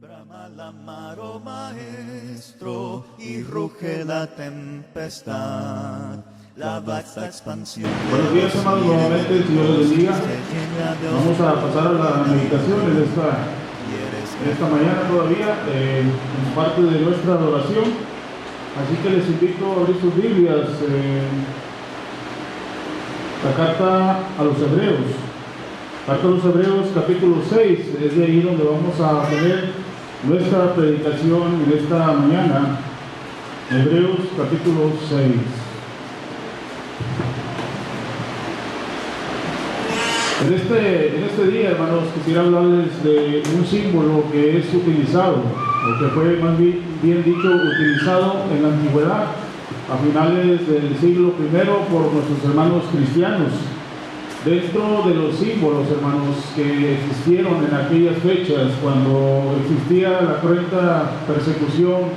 Brama la mar, oh maestro, y ruge la tempestad. La vasta expansión. Buenos días, amados, nuevamente, el Señor les bendiga. Vamos a pasar a la meditación en esta mañana todavía, en parte de nuestra adoración. Así que les invito a abrir sus Biblias, la carta a los Hebreos. Carta a los Hebreos, capítulo 6, es de ahí donde vamos a tener nuestra predicación en esta mañana. Hebreos, capítulo 6. En este día, hermanos, quisiera hablarles de un símbolo que es utilizado, o que fue más bien dicho, utilizado en la antigüedad, a finales del siglo I por nuestros hermanos cristianos. Dentro de los símbolos, hermanos, que existieron en aquellas fechas, cuando existía la cruenta persecución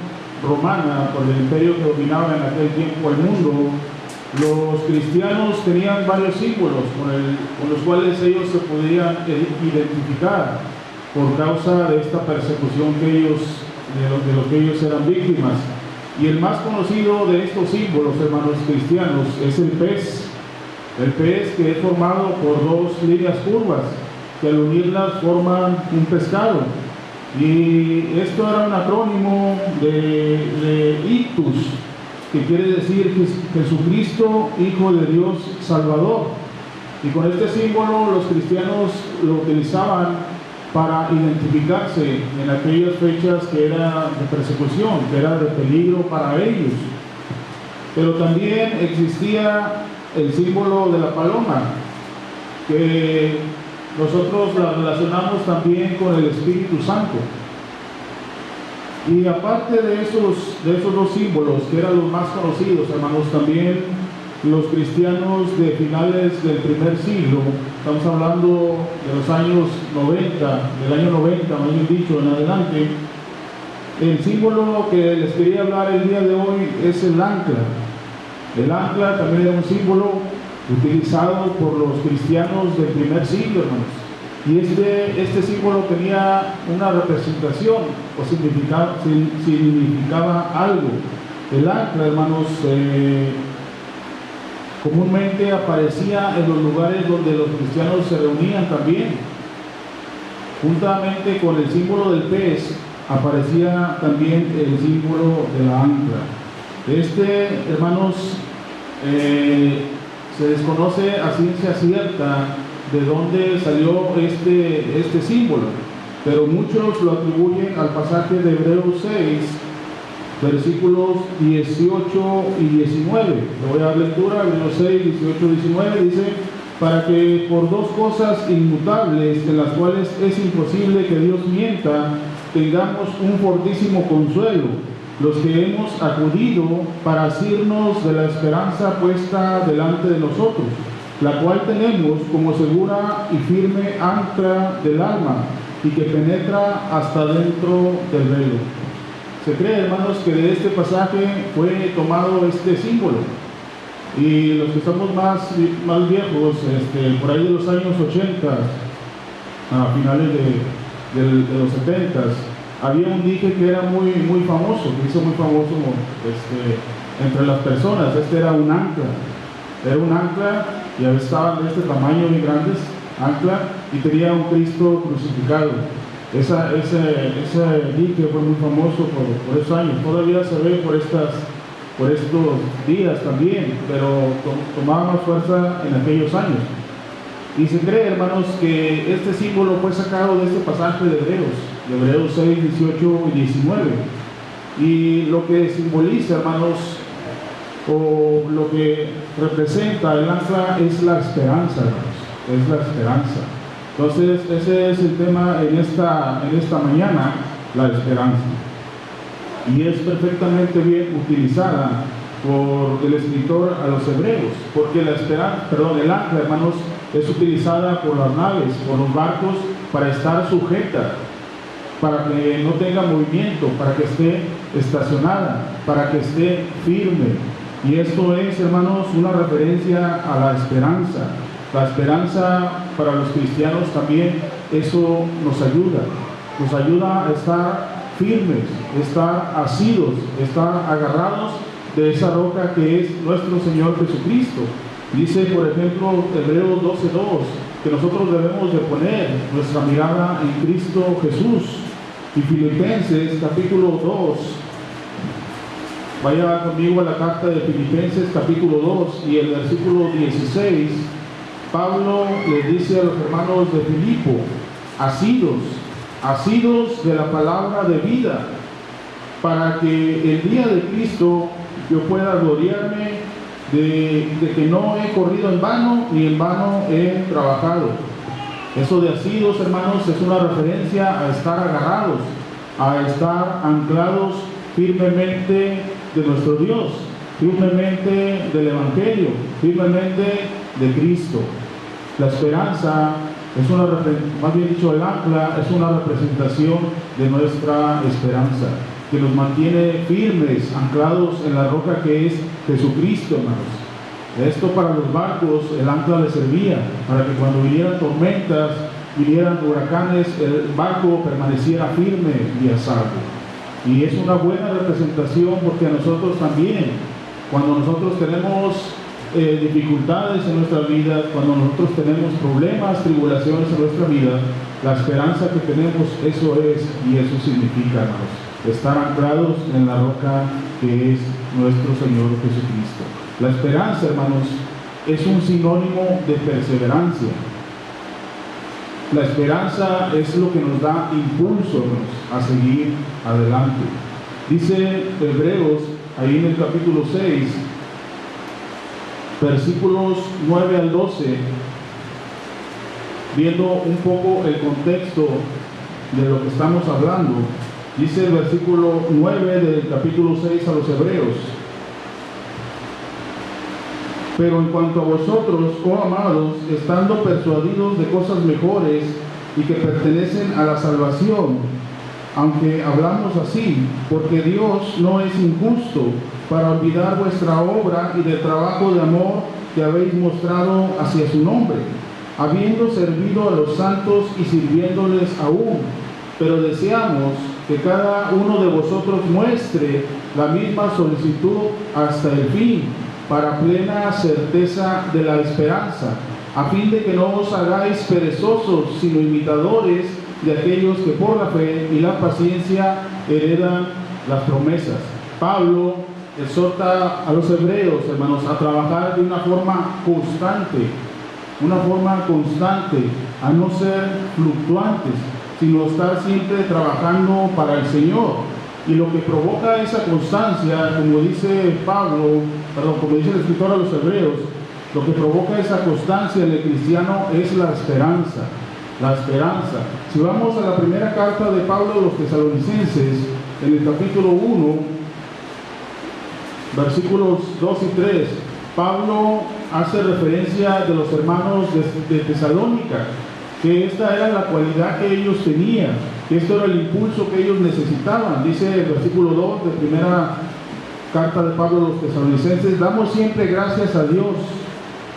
romana por el imperio que dominaba en aquel tiempo el mundo, los cristianos tenían varios símbolos con los cuales ellos se podían identificar por causa de esta persecución de lo que ellos eran víctimas. Y el más conocido de estos símbolos, hermanos cristianos, es el pez. El pez, que es formado por dos líneas curvas que al unirlas forman un pescado. Y esto era un acrónimo de Ictus, que quiere decir Jesucristo, Hijo de Dios Salvador. Y con este símbolo los cristianos lo utilizaban para identificarse en aquellas fechas que era de persecución, que era de peligro para ellos. Pero también existía el símbolo de la paloma, que nosotros la relacionamos también con el Espíritu Santo. Y aparte de esos dos símbolos, que eran los más conocidos, hermanos, también los cristianos de finales del primer siglo, estamos hablando de los años 90, del año 90, más bien dicho, en adelante, el símbolo que les quería hablar el día de hoy es el ancla. El ancla también era un símbolo utilizado por los cristianos del primer siglo, hermanos. Y este símbolo tenía una representación o significaba algo. El ancla, hermanos, comúnmente aparecía en los lugares donde los cristianos se reunían también. Juntamente con el símbolo del pez aparecía también el símbolo de la ancla. Hermanos, se desconoce a ciencia cierta de dónde salió este símbolo, pero muchos lo atribuyen al pasaje de Hebreos 6, versículos 18 y 19. Le voy a dar lectura. Hebreos 6, 18 y 19 dice: para que por dos cosas inmutables, en las cuales es imposible que Dios mienta, tengamos un fortísimo consuelo, los que hemos acudido para asirnos de la esperanza puesta delante de nosotros, la cual tenemos como segura y firme ancla del alma, y que penetra hasta dentro del velo. Se cree, hermanos, que de este pasaje fue tomado este símbolo. Y los que estamos más viejos, por ahí de los años 80, a finales de los 70, había un dique que era muy famoso, que hizo muy famoso entre las personas. Era un ancla. Era un ancla, y a veces estaban de este tamaño, muy grandes, ancla, y tenía un Cristo crucificado. Ese dique fue muy famoso por esos años. Todavía se ve por estos días también, pero tomaba más fuerza en aquellos años. Y se cree, hermanos, que este símbolo fue sacado de este pasaje de Hebreos 6, 18 y 19. Y lo que simboliza, hermanos, o lo que representa el ancla es la esperanza, hermanos. Es la esperanza. Entonces, ese es el tema en esta mañana, la esperanza. Y es perfectamente bien utilizada por el escritor a los hebreos, porque el ancla, hermanos, es utilizada por las naves, por los barcos, para estar sujeta, para que no tenga movimiento, para que esté estacionada, para que esté firme. Y esto es, hermanos, una referencia a la esperanza. La esperanza para los cristianos también, eso nos ayuda. nos ayuda a estar firmes, estar asidos, estar agarrados de esa roca que es nuestro Señor Jesucristo. Dice, por ejemplo, Hebreos 12:2, que nosotros debemos de poner nuestra mirada en Cristo Jesús. Y Filipenses capítulo 2, vaya conmigo a la carta de Filipenses capítulo 2 y el versículo 16, Pablo les dice a los hermanos de Filipo, asidos de la palabra de vida, para que el día de Cristo yo pueda gloriarme de que no he corrido en vano, ni en vano he trabajado. Eso de asidos, hermanos, es una referencia a estar agarrados, a estar anclados firmemente de nuestro Dios, firmemente del Evangelio, firmemente de Cristo. La esperanza es una, más bien dicho, el ancla es una representación de nuestra esperanza, que nos mantiene firmes, anclados en la roca que es Jesucristo, hermanos. Esto para los barcos, el ancla les servía para que cuando vinieran tormentas, vinieran huracanes, el barco permaneciera firme y a salvo. Y es una buena representación porque a nosotros también, cuando nosotros tenemos dificultades en nuestra vida, cuando nosotros tenemos problemas, tribulaciones en nuestra vida, la esperanza que tenemos, eso es y eso significa, hermanos, estar anclados en la roca que es nuestro Señor Jesucristo. La esperanza, hermanos, es un sinónimo de perseverancia. La esperanza es lo que nos da impulso, hermanos, a seguir adelante. Dice Hebreos, ahí en el capítulo 6, versículos 9 al 12, viendo un poco el contexto de lo que estamos hablando, dice el versículo 9 del capítulo 6 a los Hebreos: pero en cuanto a vosotros, oh amados, estando persuadidos de cosas mejores y que pertenecen a la salvación, aunque hablamos así, porque Dios no es injusto para olvidar vuestra obra y del trabajo de amor que habéis mostrado hacia su nombre, habiendo servido a los santos y sirviéndoles aún. Pero deseamos que cada uno de vosotros muestre la misma solicitud hasta el fin, para plena certeza de la esperanza, a fin de que no os hagáis perezosos, sino imitadores de aquellos que por la fe y la paciencia heredan las promesas. Pablo exhorta a los hebreos, hermanos, a trabajar de una forma constante, a no ser fluctuantes, sino estar siempre trabajando para el Señor. Y lo que provoca esa constancia, como dice el escritor a los hebreos, lo que provoca esa constancia en el cristiano es la esperanza. La esperanza. Si vamos a la primera carta de Pablo a los Tesalonicenses, en el capítulo 1, versículos 2 y 3, Pablo hace referencia de los hermanos de Tesalónica, que esta era la cualidad que ellos tenían, que esto era el impulso que ellos necesitaban. Dice el versículo 2 de primera carta de Pablo a los Tesalonicenses: damos siempre gracias a Dios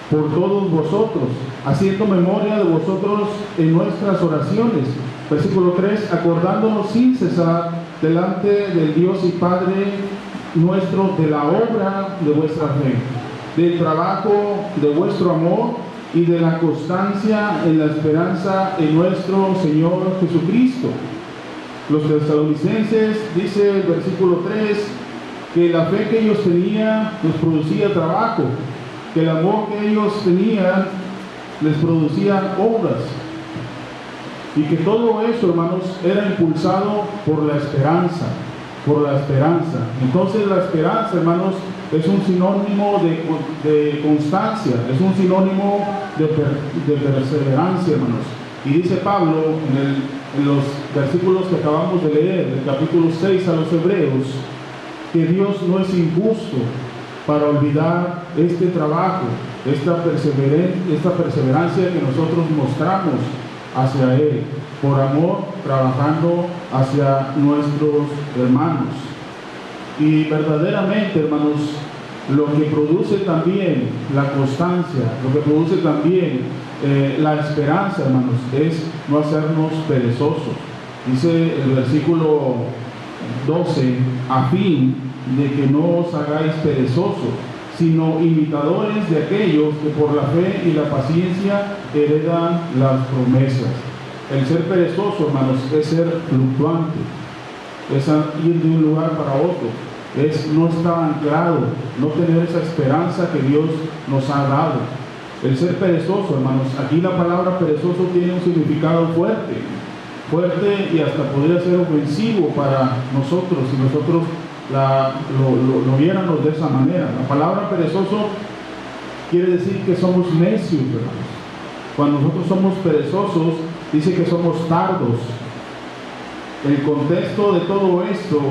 por todos vosotros, haciendo memoria de vosotros en nuestras oraciones. Versículo 3: acordándonos sin cesar delante del Dios y Padre nuestro de la obra de vuestra fe, del trabajo de vuestro amor y de la constancia en la esperanza en nuestro Señor Jesucristo. Los tesalonicenses, dice el versículo 3, que la fe que ellos tenían les producía trabajo, que el amor que ellos tenían les producía obras, y que todo eso, hermanos, era impulsado por la esperanza. Entonces la esperanza, hermanos, es un sinónimo de constancia, es un sinónimo de perseverancia, hermanos. Y dice Pablo en los versículos que acabamos de leer, del capítulo 6 a los Hebreos, que Dios no es injusto para olvidar este trabajo, esta perseverancia que nosotros mostramos hacia Él, por amor, trabajando hacia nuestros hermanos. Y verdaderamente, hermanos, lo que produce también la constancia, lo que produce también la esperanza, hermanos, es no hacernos perezosos, Dice el versículo 12, a fin de que no os hagáis perezosos, sino imitadores de aquellos que por la fe y la paciencia heredan las promesas. El ser perezoso, hermanos, es ser fluctuante, es ir de un lugar para otro, es no estar anclado, no tener esa esperanza que Dios nos ha dado. El ser perezoso, hermanos, aquí la palabra perezoso tiene un significado fuerte y hasta podría ser ofensivo para nosotros si nosotros lo viéramos de esa manera. La palabra perezoso quiere decir que somos necios, hermanos. Cuando nosotros somos perezosos, dice que somos tardos. El contexto de todo esto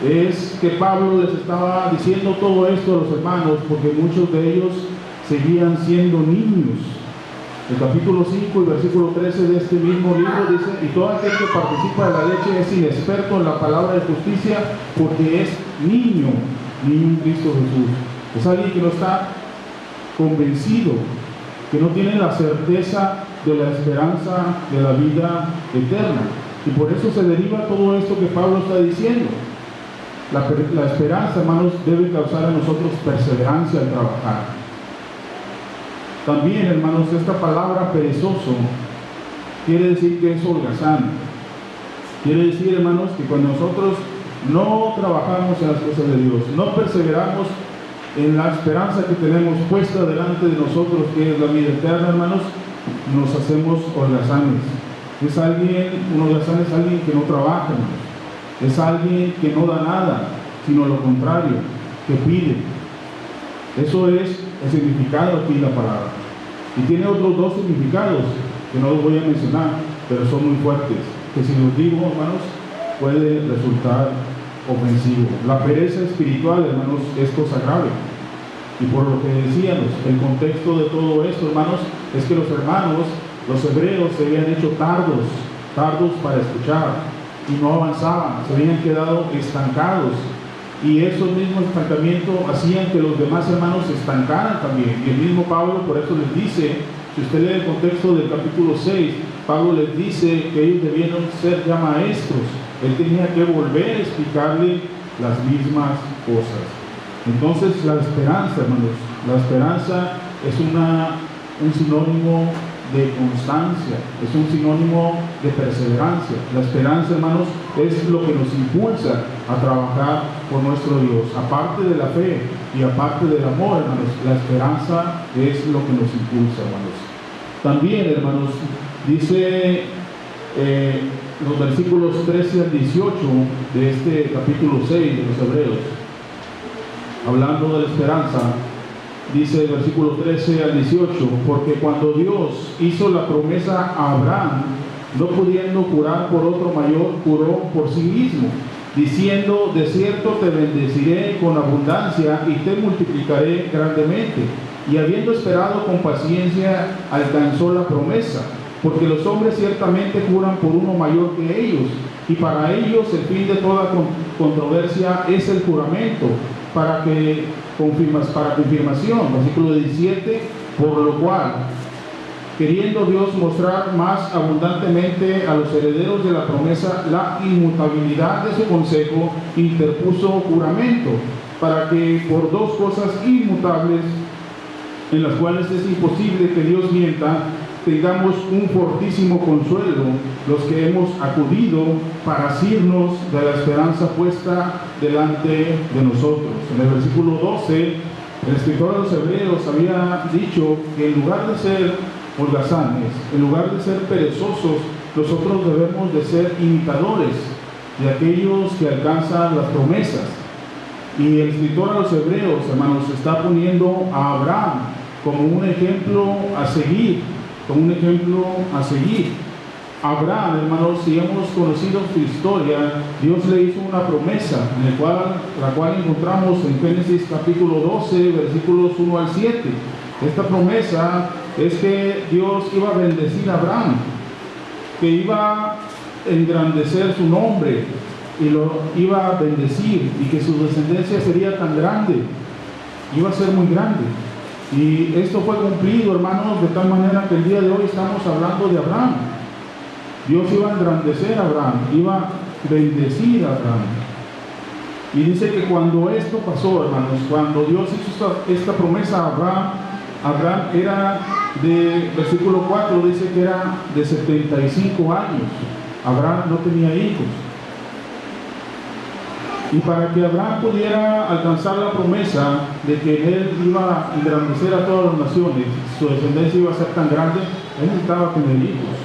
es que Pablo les estaba diciendo todo esto a los hermanos porque muchos de ellos seguían siendo niños. El capítulo 5 y versículo 13 de este mismo libro dice: y todo aquel que participa de la leche es inexperto en la palabra de justicia, porque es niño en Cristo Jesús. Es alguien que no está convencido, que no tiene la certeza de la esperanza de la vida eterna. Y por eso se deriva todo esto que Pablo está diciendo. La esperanza, hermanos, debe causar a nosotros perseverancia al trabajar. También, hermanos, esta palabra perezoso quiere decir que es holgazán. Quiere decir, hermanos, que cuando nosotros no trabajamos en las cosas de Dios, no perseveramos en la esperanza que tenemos puesta delante de nosotros, que es la vida eterna, hermanos, nos hacemos holgazanes. Un holgazán es alguien que no trabaja, hermanos. Es alguien que no da nada, sino lo contrario, que pide. Eso es el significado aquí de la palabra. Y tiene otros dos significados que no los voy a mencionar, pero son muy fuertes, que si los digo, hermanos, puede resultar ofensivo. La pereza espiritual, hermanos, es cosa grave. Y por lo que decíamos, el contexto de todo esto, hermanos, es que los hermanos, los hebreos, se habían hecho tardos para escuchar y no avanzaban, se habían quedado estancados. Y esos mismos estancamientos hacían que los demás hermanos se estancaran también. Y el mismo Pablo por eso les dice, si usted lee el contexto del capítulo 6, Pablo les dice que ellos debieron ser ya maestros. Él tenía que volver a explicarle las mismas cosas. Entonces la esperanza, hermanos, la esperanza es un sinónimo de constancia, es un sinónimo de perseverancia. La esperanza, hermanos, es lo que nos impulsa a trabajar por nuestro Dios. Aparte de la fe y aparte del amor, hermanos, la esperanza es lo que nos impulsa, hermanos. También, hermanos, dice los versículos 13 al 18 de este capítulo 6 de los Hebreos, hablando de la esperanza. Dice el versículo 13 al 18, porque cuando Dios hizo la promesa a Abraham, no pudiendo jurar por otro mayor, juró por sí mismo, diciendo: de cierto te bendeciré con abundancia y te multiplicaré grandemente. Y habiendo esperado con paciencia, alcanzó la promesa, porque los hombres ciertamente juran por uno mayor que ellos, y para ellos el fin de toda controversia es el juramento, para confirmación. Versículo 17, por lo cual, queriendo Dios mostrar más abundantemente a los herederos de la promesa la inmutabilidad de su consejo, interpuso juramento, para que por dos cosas inmutables, en las cuales es imposible que Dios mienta, tengamos un fortísimo consuelo los que hemos acudido para asirnos de la esperanza puesta delante de nosotros. En el versículo 12, el escritor de los Hebreos había dicho que en lugar de ser holgazanes, en lugar de ser perezosos, nosotros debemos de ser imitadores de aquellos que alcanzan las promesas. Y el escritor a los Hebreos, hermanos, está poniendo a Abraham como un ejemplo a seguir, Abraham, hermanos, si hemos conocido su historia, Dios le hizo una promesa, la cual encontramos en Génesis capítulo 12, versículos 1 al 7. Esta promesa es que Dios iba a bendecir a Abraham, que iba a engrandecer su nombre y lo iba a bendecir, y que su descendencia sería tan grande, iba a ser muy grande. Y esto fue cumplido, hermanos, de tal manera que el día de hoy estamos hablando de Abraham. Dios iba a engrandecer a Abraham, iba a bendecir a Abraham. Y dice que cuando esto pasó, hermanos, cuando Dios hizo esta promesa a Abraham, Abraham era versículo 4 dice que era de 75 años. Abraham no tenía hijos. Y para que Abraham pudiera alcanzar la promesa de que él iba a engrandecer a todas las naciones, su descendencia iba a ser tan grande, él necesitaba tener hijos.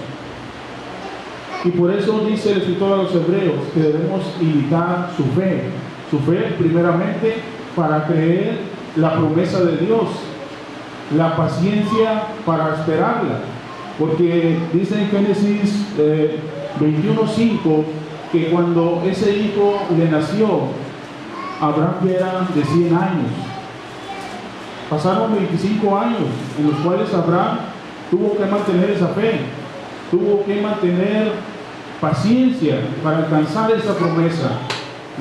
Y por eso dice el escritor a los hebreos que debemos imitar su fe. Su fe primeramente para creer la promesa de Dios, la paciencia para esperarla. Porque dice en Génesis 21:5 que cuando ese hijo le nació, Abraham ya era de 100 años. Pasaron 25 años en los cuales Abraham tuvo que mantener esa fe, tuvo que mantener paciencia para alcanzar esa promesa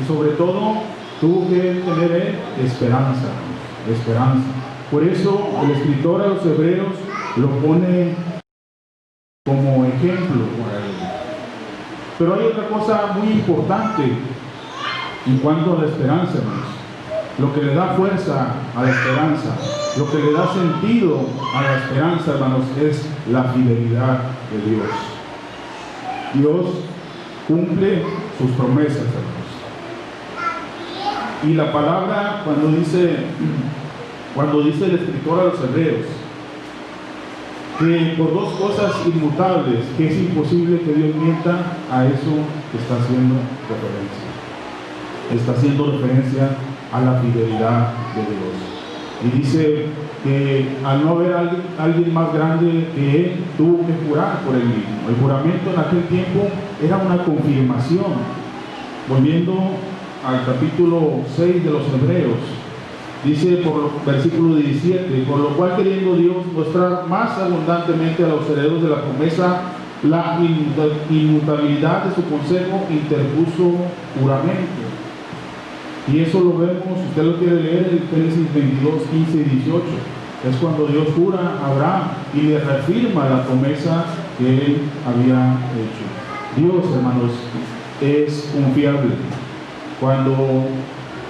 y sobre todo tuvo que tener esperanza. Por eso el escritor a los hebreos lo pone como ejemplo para él. Pero hay otra cosa muy importante en cuanto a la esperanza, hermanos. Lo que le da fuerza a la esperanza, lo que le da sentido a la esperanza, hermanos, es la fidelidad de Dios. Dios cumple sus promesas, hermanos. Y la palabra, cuando dice el escritor a los hebreos, que por dos cosas inmutables, que es imposible que Dios mienta, a eso está haciendo referencia. Está haciendo referencia a la fidelidad de Dios. Y dice que al no haber alguien más grande que Él, tuvo que jurar por Él mismo. El juramento en aquel tiempo era una confirmación. Volviendo al capítulo 6 de los Hebreos, dice versículo 17, por lo cual queriendo Dios mostrar más abundantemente a los herederos de la promesa la inmutabilidad de su consejo, interpuso juramento. Y eso lo vemos, usted lo quiere leer en Génesis 22, 15 y 18. Es cuando Dios jura a Abraham y le reafirma la promesa que él había hecho. Dios, hermanos, es confiable. Cuando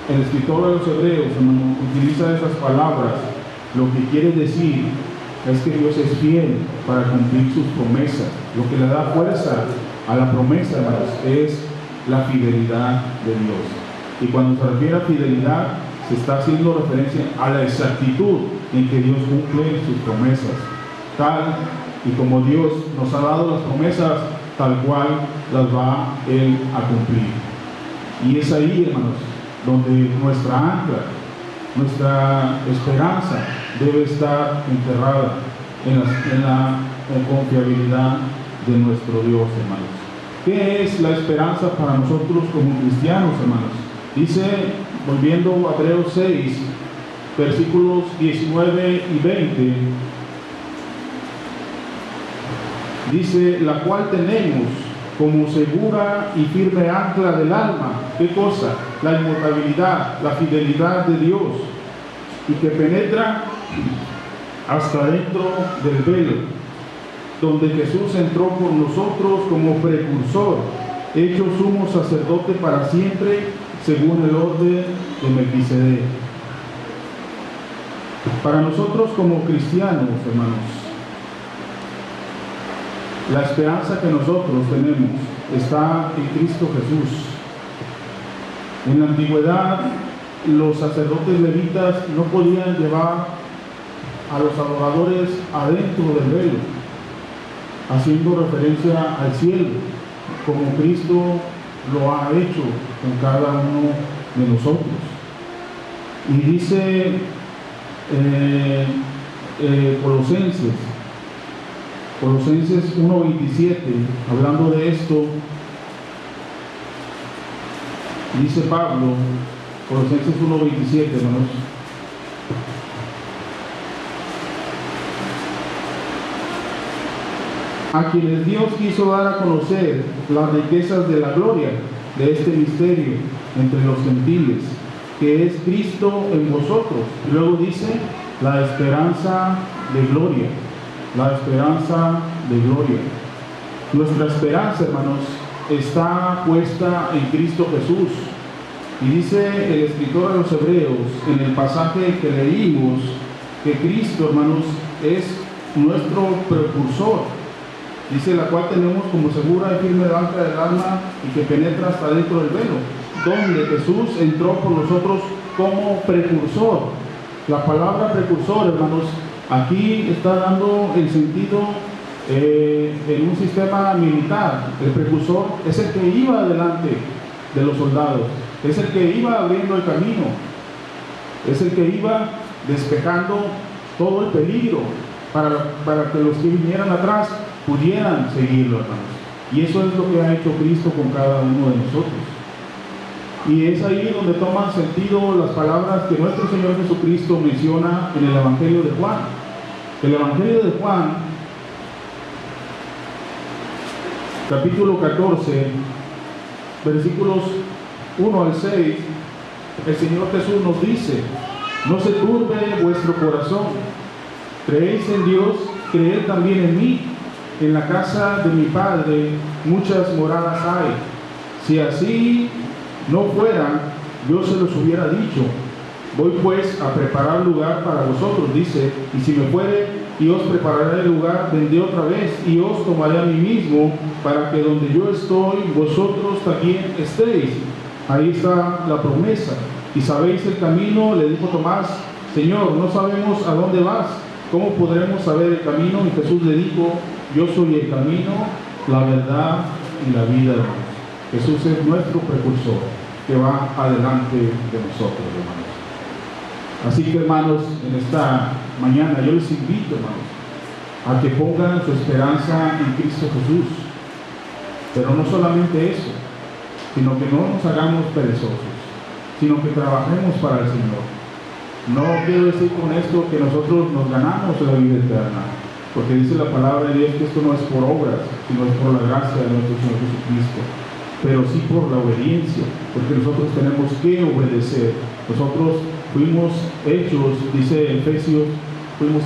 el escritor de los hebreos, hermanos, utiliza esas palabras, lo que quiere decir es que Dios es fiel para cumplir sus promesas. Lo que le da fuerza a la promesa, hermanos, es la fidelidad de Dios. Y cuando se refiere a fidelidad, se está haciendo referencia a la exactitud en que Dios cumple sus promesas. Tal y como Dios nos ha dado las promesas, tal cual las va Él a cumplir. Y es ahí, hermanos, donde nuestra ancla, nuestra esperanza debe estar enterrada en la confiabilidad de nuestro Dios, hermanos. ¿Qué es la esperanza para nosotros como cristianos, hermanos? Dice, volviendo a Hebreos 6, versículos 19 y 20, dice, la cual tenemos como segura y firme ancla del alma. ¿Qué cosa? La inmutabilidad, la fidelidad de Dios, y que penetra hasta dentro del velo, donde Jesús entró por nosotros como precursor, hecho sumo sacerdote para siempre, según el orden de Melquisedec. Para nosotros como cristianos, hermanos, la esperanza que nosotros tenemos está en Cristo Jesús. En la antigüedad, los sacerdotes levitas no podían llevar a los adoradores adentro del velo, haciendo referencia al cielo, como Cristo lo ha hecho con cada uno de nosotros. Y dice Colosenses 1:27, hablando de esto, dice Pablo, Colosenses 1:27, hermanos, a quienes Dios quiso dar a conocer las riquezas de la gloria de este misterio entre los gentiles, que es Cristo en vosotros. Y luego dice, la esperanza de gloria, la esperanza de gloria. Nuestra esperanza, hermanos, está puesta en Cristo Jesús. Y dice el escritor a los Hebreos, en el pasaje que leímos, que Cristo, hermanos, es nuestro precursor. Dice, la cual tenemos como segura y firme ancla del alma y que penetra hasta dentro del velo, donde Jesús entró por nosotros como precursor. La palabra precursor, hermanos, aquí está dando el sentido en un sistema militar. El precursor es el que iba adelante de los soldados, es el que iba abriendo el camino, es el que iba despejando todo el peligro para que los que vinieran atrás pudieran seguirlo, hermanos. Y eso es lo que ha hecho Cristo con cada uno de nosotros. Y es ahí donde toman sentido las palabras que nuestro Señor Jesucristo menciona en el Evangelio de Juan. El Evangelio de Juan, capítulo 14, versículos 1 al 6, el Señor Jesús nos dice: no se turbe vuestro corazón, creéis en Dios, creed también en mí. En la casa de mi Padre muchas moradas hay. Si así no fuera, yo se los hubiera dicho. Voy pues a preparar lugar para vosotros, dice, y si me fuere y os prepararé el lugar, vendré otra vez y os tomaré a mí mismo, para que donde yo estoy, vosotros también estéis. Ahí está la promesa. Y sabéis el camino, le dijo Tomás: Señor, no sabemos a dónde vas, ¿cómo podremos saber el camino? Y Jesús le dijo: yo soy el camino, la verdad y la vida, hermanos. Jesús es nuestro precursor, que va adelante de nosotros, hermanos. Así que, hermanos, en esta mañana yo les invito, hermanos, a que pongan su esperanza en Cristo Jesús. Pero no solamente eso, sino que no nos hagamos perezosos, sino que trabajemos para el Señor. No quiero decir con esto que nosotros nos ganamos la vida eterna, porque dice la palabra de Dios que esto no es por obras, sino es por la gracia de nuestro Señor Jesucristo, pero sí por la obediencia, porque nosotros tenemos que obedecer. Nosotros fuimos hechos, dice Efesios, somos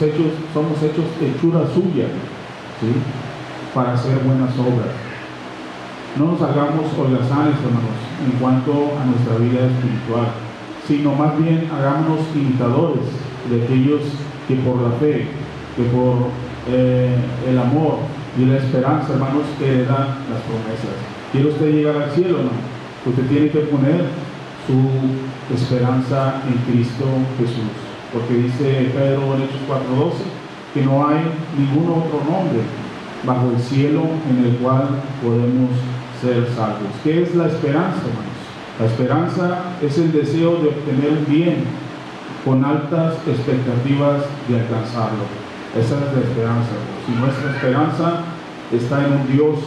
hechos hechura suya, ¿sí?, para hacer buenas obras. No nos hagamos holgazanes, hermanos, en cuanto a nuestra vida espiritual, sino más bien hagámonos imitadores de aquellos que por la fe, que por el amor y la esperanza, hermanos, que le dan las promesas. ¿Quiere usted llegar al cielo? No. Usted tiene que poner su esperanza en Cristo Jesús, porque dice Pedro en Hechos 4:12 que no hay ningún otro nombre bajo el cielo en el cual podemos ser salvos. ¿Qué es la esperanza, hermanos? La esperanza es el deseo de obtener un bien con altas expectativas de alcanzarlo. Esa es la esperanza, hermanos. Y nuestra esperanza está en un Dios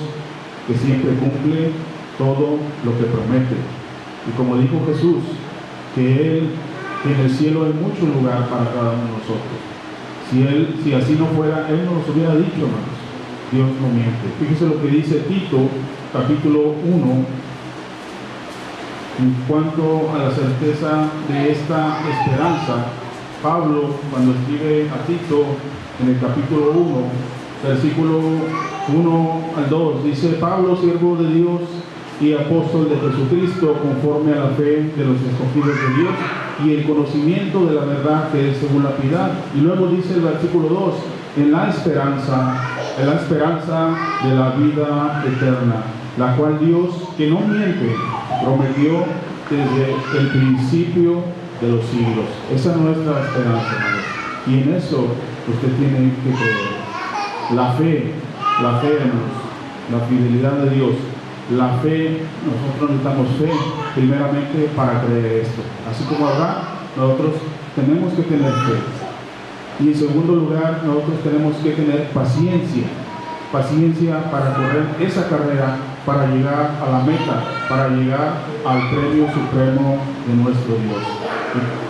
que siempre cumple todo lo que promete. Y como dijo Jesús, que en el cielo hay mucho lugar para cada uno de nosotros. Si así no fuera, Él nos hubiera dicho, hermanos. Dios no miente. Fíjese lo que dice Tito, capítulo 1, en cuanto a la certeza de esta esperanza. Pablo, cuando escribe a Tito, en el capítulo 1, versículo 1 al 2, dice: Pablo, siervo de Dios y apóstol de Jesucristo, conforme a la fe de los escogidos de Dios y el conocimiento de la verdad que es según la piedad. Y luego dice el versículo 2: en la esperanza de la vida eterna, la cual Dios, que no miente, prometió desde el principio de los siglos. Esa es nuestra esperanza, hermanos. Y en eso usted tiene que creer. La fe, hermanos, la fidelidad de Dios, la fe, nosotros necesitamos fe primeramente para creer esto. Así como ahora, nosotros tenemos que tener fe. Y en segundo lugar, nosotros tenemos que tener paciencia para correr esa carrera, para llegar a la meta, para llegar al premio supremo de nuestro Dios.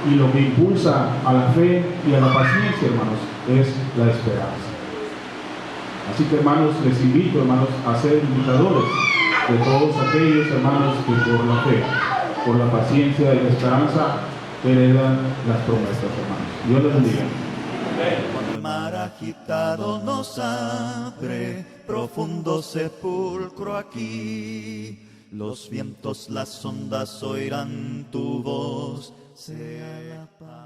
Y lo que impulsa a la fe y a la paciencia, hermanos, es la esperanza. Así que, hermanos, les invito, hermanos, a ser imitadores de todos aquellos, hermanos, que por la fe, por la paciencia y la esperanza heredan las promesas, hermanos. Dios les bendiga. Cuando el mar agitado nos abre, profundo sepulcro aquí. Los vientos, las ondas oirán tu voz, sea la paz.